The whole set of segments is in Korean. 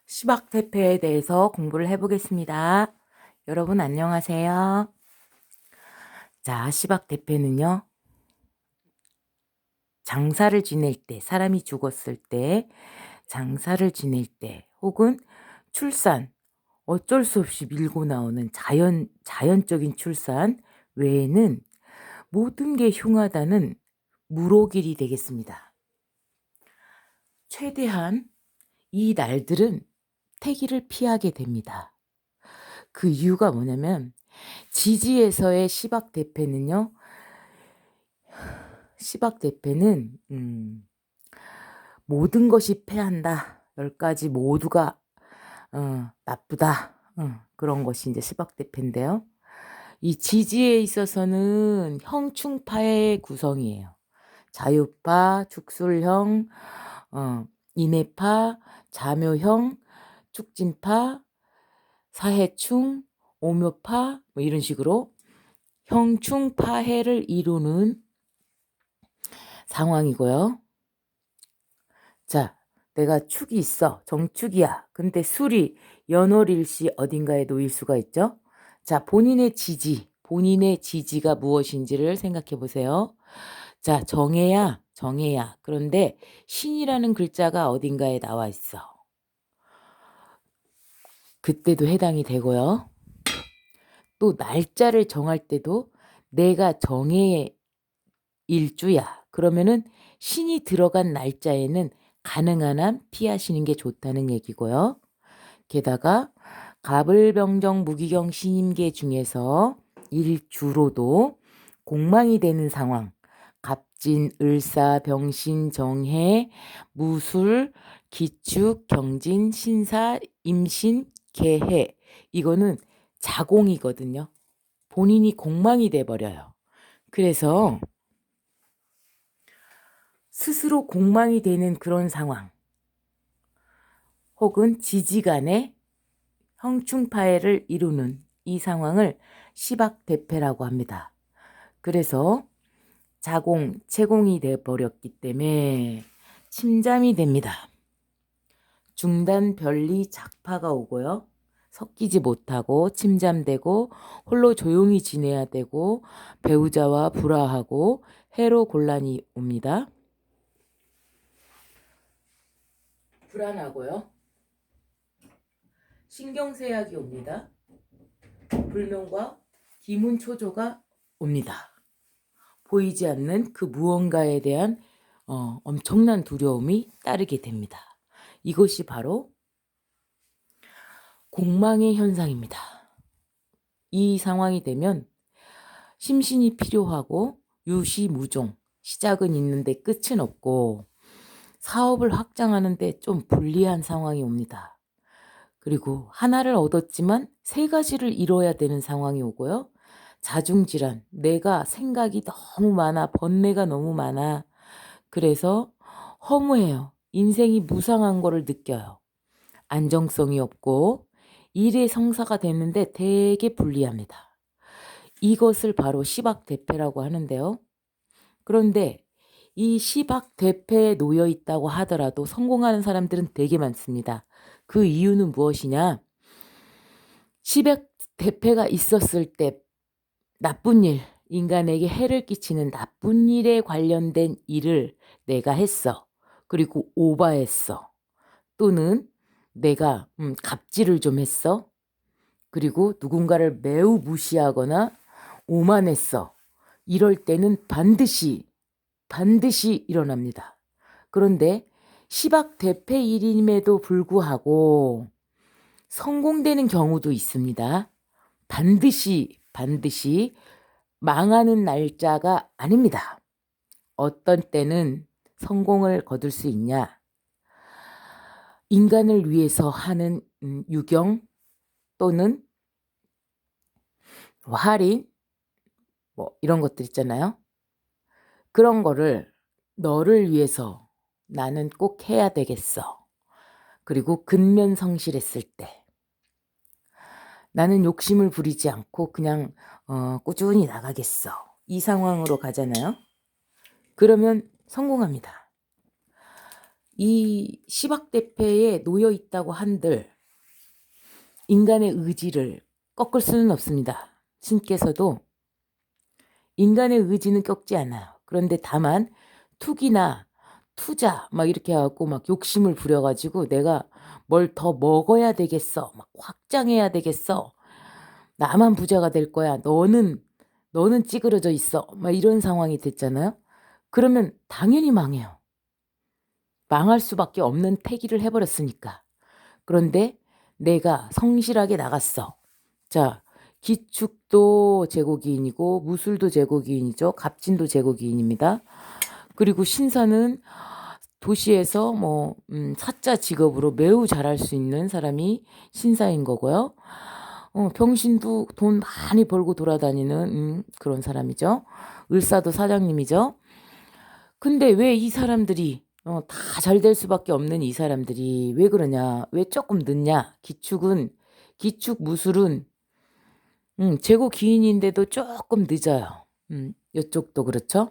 시박대패에 대해서 공부를 해보겠습니다. 여러분 안녕하세요. 자, 시박대패는요. 장사를 지낼 때, 사람이 죽었을 때, 장사를 지낼 때, 혹은 출산, 어쩔 수 없이 밀고 나오는 자연적인 출산 외에는 모든 게 흉하다는 물오길이 되겠습니다. 최대한 이 날들은 태기를 피하게 됩니다. 그 이유가 뭐냐면 지지에서의 시박대패는요. 시박대패는 모든 것이 패한다. 10가지 모두가 나쁘다. 그런 것이 이제 시박대패인데요. 이 지지에 있어서는 형충파의 구성이에요. 자유파, 축술형, 인해파, 자묘형, 축진파, 사해충, 오묘파 뭐 이런 식으로 형충파해를 이루는 상황이고요. 자, 내가 축이 있어. 정축이야. 근데 술이 연월일시 어딘가에 놓일 수가 있죠. 자, 본인의 지지가 무엇인지를 생각해 보세요. 자, 정해야. 그런데 신이라는 글자가 어딘가에 나와 있어. 그때도 해당이 되고요. 또 날짜를 정할 때도 내가 정해의 일주야. 그러면은 신이 들어간 날짜에는 가능한 한 피하시는 게 좋다는 얘기고요. 게다가 갑을병정 무기경 신임계 중에서 일주로도 공망이 되는 상황, 갑진, 을사, 병신, 정해, 무술, 기축, 경진, 신사, 임신, 개해, 이거는 자공이거든요. 본인이 공망이 돼버려요. 그래서 스스로 공망이 되는 그런 상황, 혹은 지지간의 형충파해를 이루는 이 상황을 시박대패라고 합니다. 그래서 자공, 채공이 되어버렸기 때문에 침잠이 됩니다. 중단, 변리, 작파가 오고요. 섞이지 못하고 침잠되고 홀로 조용히 지내야 되고 배우자와 불화하고 해로 곤란이 옵니다. 불안하고요. 신경쇠약이 옵니다. 불명과 기문초조가 옵니다. 보이지 않는 그 무언가에 대한 엄청난 두려움이 따르게 됩니다. 이것이 바로 공망의 현상입니다. 이 상황이 되면 심신이 필요하고 유시무종, 시작은 있는데 끝은 없고 사업을 확장하는데 좀 불리한 상황이 옵니다. 그리고 하나를 얻었지만 3가지를 이뤄야 되는 상황이 오고요. 자중질환, 내가 생각이 너무 많아, 번뇌가 너무 많아. 그래서 허무해요. 인생이 무상한 거를 느껴요. 안정성이 없고 일의 성사가 됐는데 되게 불리합니다. 이것을 바로 시박대패라고 하는데요. 그런데 이 시박대패에 놓여 있다고 하더라도 성공하는 사람들은 되게 많습니다. 그 이유는 무엇이냐? 시박대패가 있었을 때 나쁜 일, 인간에게 해를 끼치는 나쁜 일에 관련된 일을 내가 했어. 그리고 오바했어. 또는 내가 갑질을 좀 했어. 그리고 누군가를 매우 무시하거나 오만했어. 이럴 때는 반드시 일어납니다. 그런데 시박대패일임에도 불구하고 성공되는 경우도 있습니다. 반드시 망하는 날짜가 아닙니다. 어떤 때는 성공을 거둘 수 있냐? 인간을 위해서 하는 유경 또는 할인 뭐 이런 것들 있잖아요. 그런 거를 너를 위해서 나는 꼭 해야 되겠어. 그리고 근면성실했을 때 나는 욕심을 부리지 않고 그냥 꾸준히 나가겠어. 이 상황으로 가잖아요. 그러면 성공합니다. 이 시박대패에 놓여 있다고 한들 인간의 의지를 꺾을 수는 없습니다. 신께서도 인간의 의지는 꺾지 않아요. 그런데 다만 투기나 투자 막 이렇게 해갖고 막 욕심을 부려가지고 내가 뭘 더 먹어야 되겠어, 막 확장해야 되겠어, 나만 부자가 될 거야, 너는 찌그러져 있어, 막 이런 상황이 됐잖아요. 그러면 당연히 망해요. 망할 수밖에 없는 패기를 해버렸으니까. 그런데 내가 성실하게 나갔어. 자, 기축도 제고기인이고 무술도 제고기인이죠. 갑진도 제고기인입니다. 그리고 신사는 도시에서 뭐 사자 직업으로 매우 잘할 수 있는 사람이 신사인 거고요. 병신도 돈 많이 벌고 돌아다니는 그런 사람이죠. 을사도 사장님이죠. 근데 왜 이 사람들이 다 잘 될 수밖에 없는 이 사람들이 왜 그러냐? 왜 조금 늦냐? 기축 무술은 재고 기인인데도 조금 늦어요. 이쪽도 그렇죠.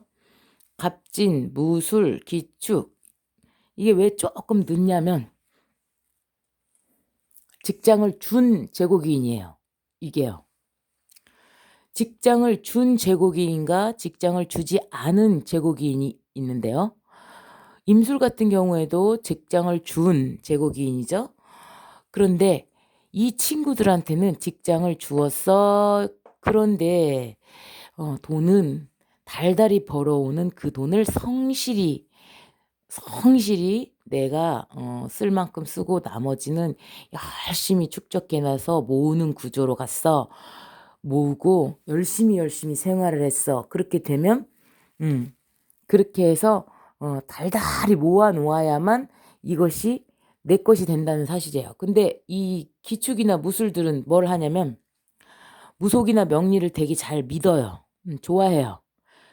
갑진, 무술, 기축 이게 왜 조금 늦냐면 직장을 준 재고기인이에요. 이게요. 직장을 준 재고기인과 직장을 주지 않은 재고기인이 있는데요. 임술 같은 경우에도 직장을 준 재고기인이죠. 그런데 이 친구들한테는 직장을 주었어. 그런데 돈은 달달이 벌어오는 그 돈을 성실히 내가 쓸 만큼 쓰고 나머지는 열심히 축적해놔서 모으는 구조로 갔어. 모으고 열심히 생활을 했어. 그렇게 되면 그렇게 해서 달달이 모아 놓아야만 이것이 내 것이 된다는 사실이에요. 근데 이 기축이나 무술들은 뭘 하냐면 무속이나 명리를 되게 잘 믿어요. 좋아해요.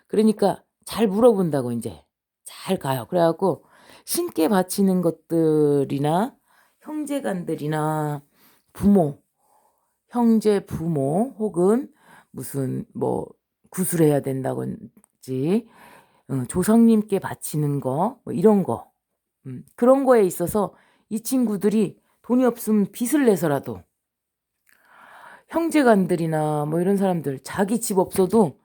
그러니까 잘 물어본다고 이제 잘 가요. 그래갖고 신께 바치는 것들이나 형제간들이나 부모, 형제 부모 혹은 무슨 뭐 구술해야 된다든지 조상님께 바치는 거 뭐 이런 거 그런 거에 있어서 이 친구들이 돈이 없으면 빚을 내서라도 형제간들이나 뭐 이런 사람들 자기 집 없어도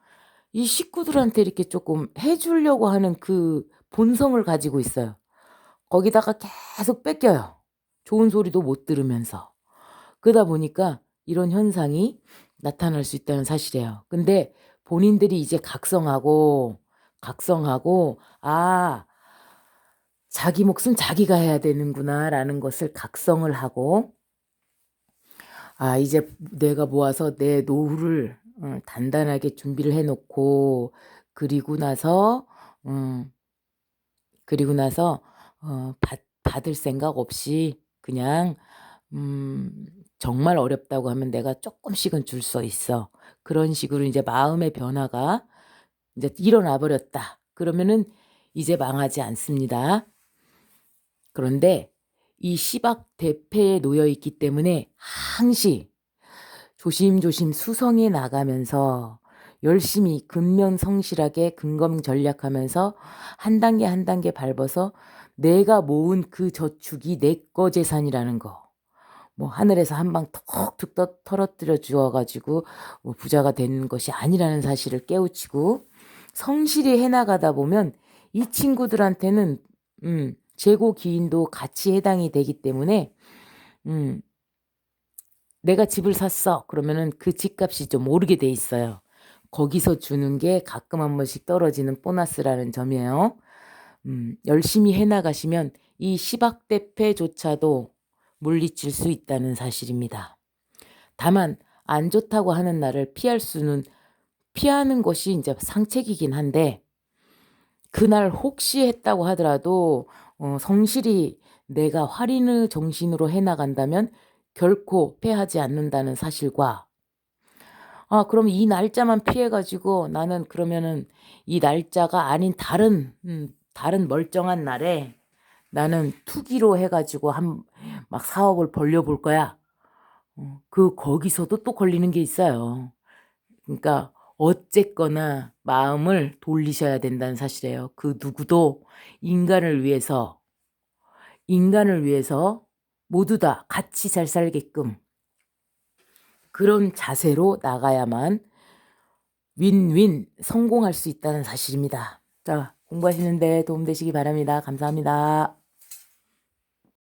이 식구들한테 이렇게 조금 해주려고 하는 그 본성을 가지고 있어요. 거기다가 계속 뺏겨요. 좋은 소리도 못 들으면서. 그러다 보니까 이런 현상이 나타날 수 있다는 사실이에요. 근데 본인들이 이제 각성하고, 자기 몫은 자기가 해야 되는구나 라는 것을 각성을 하고, 이제 내가 모아서 내 노후를 단단하게 준비를 해놓고, 그리고 나서, 음, 그리고 나서, 받을 생각 없이 그냥, 정말 어렵다고 하면 내가 조금씩은 줄 수 있어. 그런 식으로 이제 마음의 변화가 이제 일어나 버렸다. 그러면은 이제 망하지 않습니다. 그런데 이 시박 대패에 놓여 있기 때문에 항시 조심조심 수성해 나가면서 열심히 근면성실하게 근검 전략하면서 한 단계 한 단계 밟아서 내가 모은 그 저축이 내 거 재산이라는 거. 뭐 하늘에서 한 방 톡툭 털어뜨려 주어가지고 뭐 부자가 되는 것이 아니라는 사실을 깨우치고 성실히 해나가다 보면 이 친구들한테는 재고 기인도 같이 해당이 되기 때문에 음, 내가 집을 샀어. 그러면은 그 집값이 좀 오르게 돼 있어요. 거기서 주는 게 가끔 한 번씩 떨어지는 보너스라는 점이에요. 열심히 해나가시면 이 시박대패조차도 물리칠 수 있다는 사실입니다. 다만 안 좋다고 하는 날을 피하는 것이 이제 상책이긴 한데 그날 혹시 했다고 하더라도 성실히 내가 활인의 정신으로 해나간다면 결코 패하지 않는다는 사실과 그럼 이 날짜만 피해가지고 나는 그러면은 이 날짜가 아닌 다른 멀쩡한 날에 나는 투기로 해가지고 막 사업을 벌려볼 거야. 거기서도 또 걸리는 게 있어요. 그러니까 어쨌거나 마음을 돌리셔야 된다는 사실이에요. 그 누구도 인간을 위해서 인간을 위해서 모두 다 같이 잘 살게끔 그런 자세로 나가야만 윈윈 성공할 수 있다는 사실입니다. 자, 공부하시는데 도움되시기 바랍니다. 감사합니다.